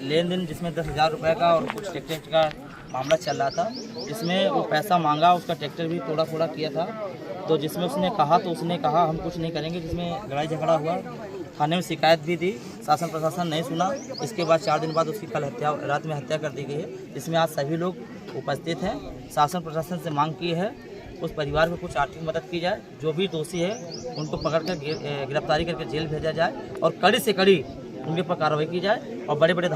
लेन then जिसमें 10,000 रुपये का और कुछ ट्रैक्टर का मामला चल रहा था, जिसमें वो पैसा मांगा, उसका ट्रैक्टर भी तोड़ा फोड़ा किया था। तो जिसमें उसने कहा हम कुछ नहीं करेंगे, जिसमें लड़ाई झगड़ा हुआ, थाने में शिकायत भी दी, शासन प्रशासन नहीं सुना। इसके बाद 4 दिन बाद उसकी कल रात में हत्या कर दी गई है, जिसमें आज सभी लोग उपस्थित हैं। शासन प्रशासन से मांग की है उस परिवार को कुछ आर्थिक मदद की जाए, जो भी दोषी है उनको पकड़कर गिरफ्तारी करके जेल भेजा जाए और कड़ी से कड़ी उनके पर कार्रवाई की जाए और बड़ी बड़ी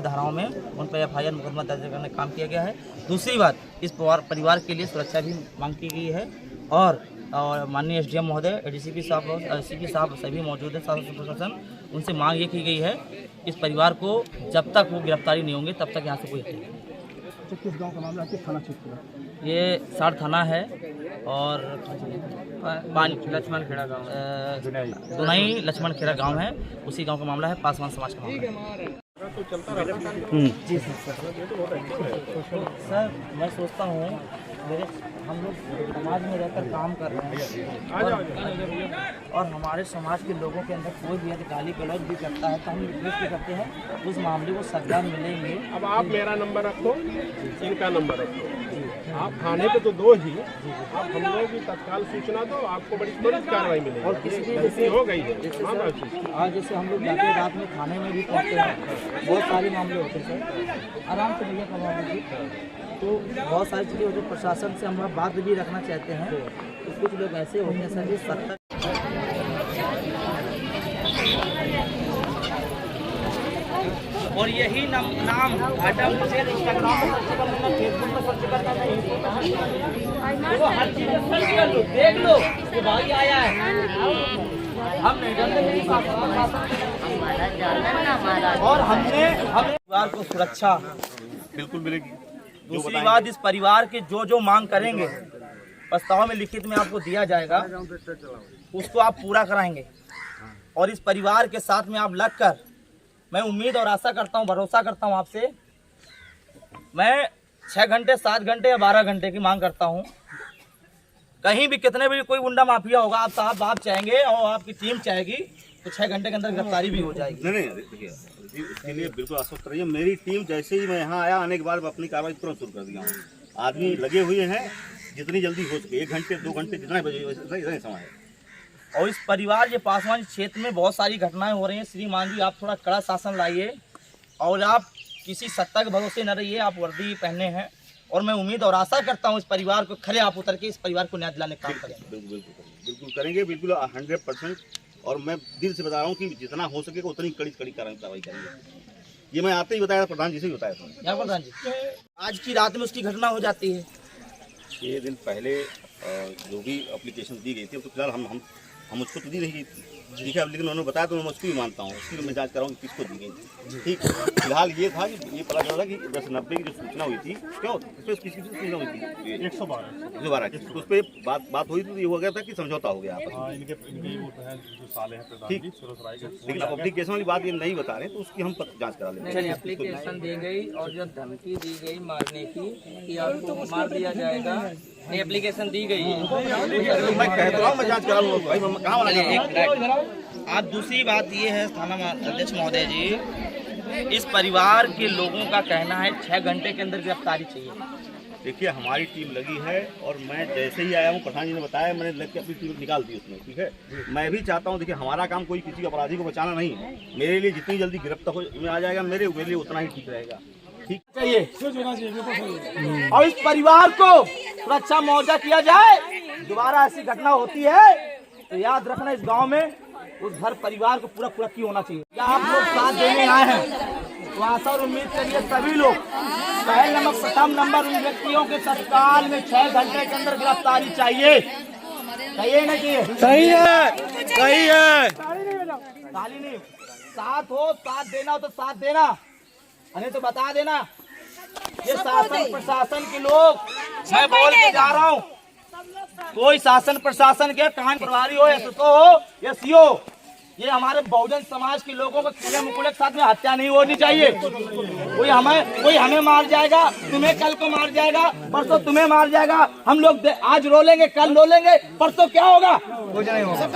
धाराओं में उन पर FIR मुकदमा दर्ज करने का काम किया गया है। दूसरी बात, इस परिवार के लिए सुरक्षा भी मांग की गई है और माननीय SDM महोदय, ADCP साहब सभी मौजूद हैं, शासन प्रशासन, उनसे मांग ये की गई है इस परिवार को जब तक वो गिरफ्तारी नहीं होंगे तब तक यहाँ से कोई हटेगा। तो किस गांव का मामला है, किस थाना क्षेत्र का? ये साड़ थाना है और लक्ष्मण खेड़ा गाँव, दुनाई लक्ष्मण खेड़ा गाँव है, उसी गाँव का मामला है, पासवान समाज का मामला है। जी सर, मैं सोचता हूँ हम लोग समाज में रहकर काम कर रहे हैं और हमारे समाज के लोगों के अंदर कोई भी गाली गलौज भी करता है तो हम रिक्वेस्ट भी करते हैं उस मामले को सजा मिलेंगे। अब आप मेरा नंबर रखो, इनका नंबर रखो, आप थाने पे तो दो ही, आप हम लोग की तत्काल सूचना दो, आपको बड़ी त्वरित कार्रवाई मिलेगी। और किसी भी हो गई है आज जैसे हम लोग जाते रात में थाने में भी पहुँचते हैं, बहुत सारे मामले होते हैं सर, आराम से भैया करवा लीजिए। तो बहुत सारी चीज़ें होती है, प्रशासन से हम बात भी रखना चाहते हैं। तो कुछ लोग ऐसे होते हैं सर, जो और यही नाम आइटम इंस्टाग्राम पर सर्च कर लेना, फेसबुक पर सर्च करना, हर चीज सर्च कर लो, देख लो कि भाई आया है। हम नहीं जानते और हमने परिवार को सुरक्षा बिल्कुल मिलेगी। दूसरी बात, इस परिवार के जो मांग करेंगे प्रस्ताव में लिखित में आपको दिया जाएगा, उसको आप पूरा कराएंगे और इस परिवार के साथ में आप लगकर मैं उम्मीद और आशा करता हूं, भरोसा करता हूं आपसे। मैं 6 घंटे 7 घंटे या 12 घंटे की मांग करता हूं। कहीं भी कितने भी कोई गुंडा माफिया होगा, आप साहब आप चाहेंगे और आपकी टीम चाहेगी तो 6 घंटे के अंदर गिरफ्तारी भी हो जाएगी। नहीं देखिए, इसके लिए बिल्कुल आश्वस्त रहिए। मेरी टीम जैसे ही मैं यहाँ आया, आने के बाद अपनी कार्रवाई तुरंत शुरू कर दिया हूँ। आदमी लगे हुए हैं, जितनी जल्दी हो सके, 1 घंटे 2 घंटे जितना बजे इतना समय है। और इस परिवार के पासवान क्षेत्र में बहुत सारी घटनाएं हो रही हैं। श्रीमान जी, आप थोड़ा कड़ा शासन लाइए और आप किसी सत्ता के भरोसे न रहिए। आप वर्दी पहने हैं और मैं उम्मीद और आशा करता हूं इस परिवार को खड़े आप उतर के इस परिवार को न्याय दिलाने का काम करेंगे। बिल्कुल करेंगे, बिल्कुल 100%। और मैं दिल से बता रहा हूँ कि जितना हो सकेगा उतनी कड़ी कार्रवाई करेंगे। ये मैं आते ही बताया, प्रधान जी से भी बताया था। क्या प्रधान जी, आज की रात में उसकी घटना हो जाती है। 6 दिन पहले जो भी एप्लीकेशन दी गई थी, तो फिलहाल हम उसको तो दी नहीं गई ठीक है, लेकिन उन्होंने बताया तो मैं उसकी भी मानता हूँ, उसकी मैं जांच कराऊँ कि किसको दी गई थी। ठीक, फिलहाल ये था कि ये पता चला कि 1090 की जो सूचना हुई थी, क्यों उस पर किसी सूचना हुई थी 112 की, उस पर बात हुई तो ये हो गया था कि समझौता हो गया। ठीक, लेकिन अब एप्लीकेशन वाली बात ये नहीं बता रहे तो उसकी हम जाँच करा लेंगे। एप्लीकेशन दी गई और जो धमकी दी गई मारने की कि आपको मार दिया जाएगा, एप्लीकेशन दी गई है। मैं कहता हूँ मैं जाँच करा लूँगा भाई, मैं कहाँ वाला। आप दूसरी बात ये है थाना अध्यक्ष महोदय जी, इस परिवार के लोगों का कहना है 6 घंटे के अंदर गिरफ्तारी चाहिए। देखिए, हमारी टीम लगी है और मैं जैसे ही आया हूँ, प्रधान जी ने बताया, मैंने लग के अपनी टीम निकाल दी उसमें। ठीक है, मैं भी चाहता हूँ, देखिए हमारा काम कोई किसी अपराधी को बचाना नहीं है। मेरे लिए जितनी जल्दी गिरफ्तार हो आ जाएगा, मेरे लिए उतना ही ठीक रहेगा। ठीक चाहिए और इस परिवार को सुरक्षा मुआवजा किया जाए। दोबारा ऐसी घटना होती है तो याद रखना, इस गांव में उस घर परिवार को पूरा की होना चाहिए। क्या आप लोग साथ देने आए हैं तो आशा और उम्मीद करिए सभी लोग प्रथम नंबर उन व्यक्तियों के तत्काल में 6 घंटे के अंदर गिरफ्तारी चाहिए। चाहिए ना चाहिए? सही है, सही है। खाली नहीं, साथ देना हो तो साथ देना, नहीं तो बता देना। ये शासन प्रशासन के लोग, मैं बोल के जा रहा हूँ, कोई शासन प्रशासन के कान प्रभारी हो, SSO हो या CO, ये हमारे बहुजन समाज के लोगों को खुले मुकुले के साथ में हत्या नहीं होनी चाहिए। कोई हमें मार जाएगा, तुम्हें कल को मार जाएगा, परसों तुम्हें मार जाएगा। हम लोग आज रो लेंगे, कल रो लेंगे, परसों क्या होगा? कुछ नहीं होगा।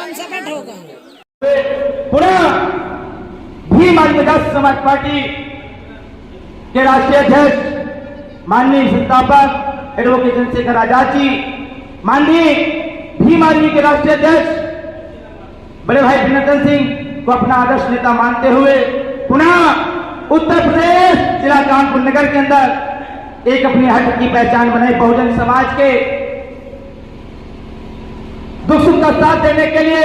पुनः भीम आदिवासी समाज पार्टी के राष्ट्रीय अध्यक्ष माननीय संस्थापक एडवोकेट चंद्रशेखर आजाद जी, माननीय भीम आर्मी के राष्ट्रीय अध्यक्ष बड़े भाई विनोदन सिंह को अपना आदर्श नेता मानते हुए पुनः उत्तर प्रदेश जिला कानपुर नगर के अंदर एक अपनी हट की पहचान बनाई। बहुजन समाज के दुख सुख का साथ देने के लिए,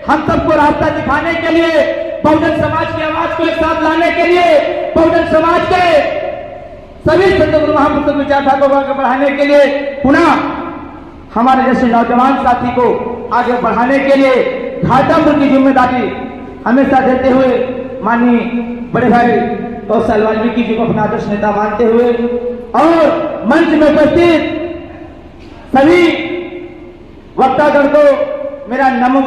हम सबको रास्ता दिखाने के लिए, बहुजन समाज की आवाज को एक साथ लाने के लिए, बहुजन समाज के सभी संत गुरु महापुरुषों की विचारधारा को आगे बढ़ाने के लिए, पुनः हमारे जैसे नौजवान साथी को आगे बढ़ाने के लिए घाटापुर की जिम्मेदारी हमेशा देते हुए माननीय बड़े भाई कौशल वाल्मीकि जी को अपना आदर्श नेता मानते हुए और मंच में उपस्थित सभी वक्तागण को मेरा नमो